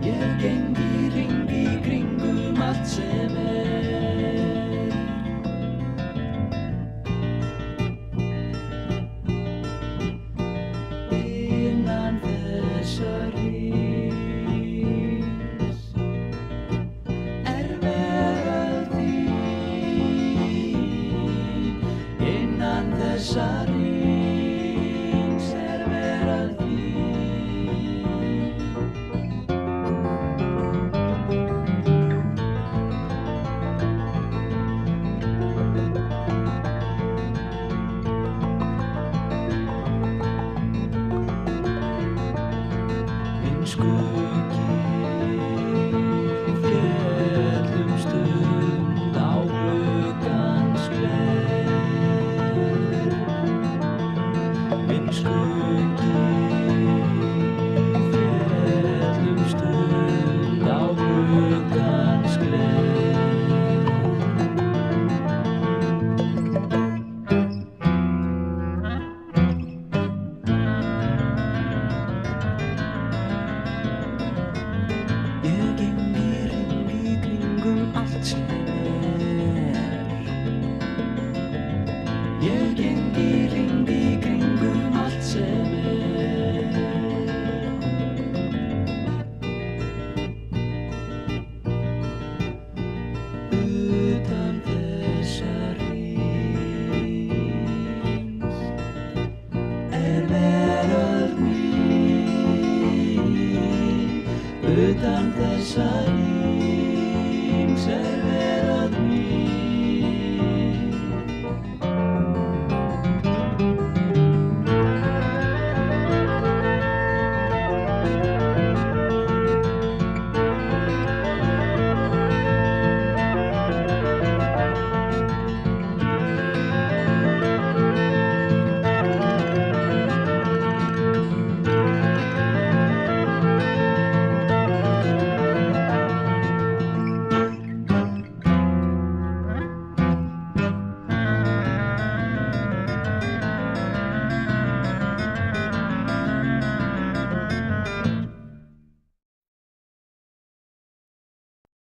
Ég geng í hring í kringum allt sem innan þessa hrings veröld þín. Innan þessa hrings veröld þín. Minn skuggi féll stund á gluggans gler. Minn skuggi féll stund á gluggans gler. Ég geng í hring í kringum allt sem Ég geng í hring í kringum allt sem utan þessa hrings veröld mín. Utan þessa hrings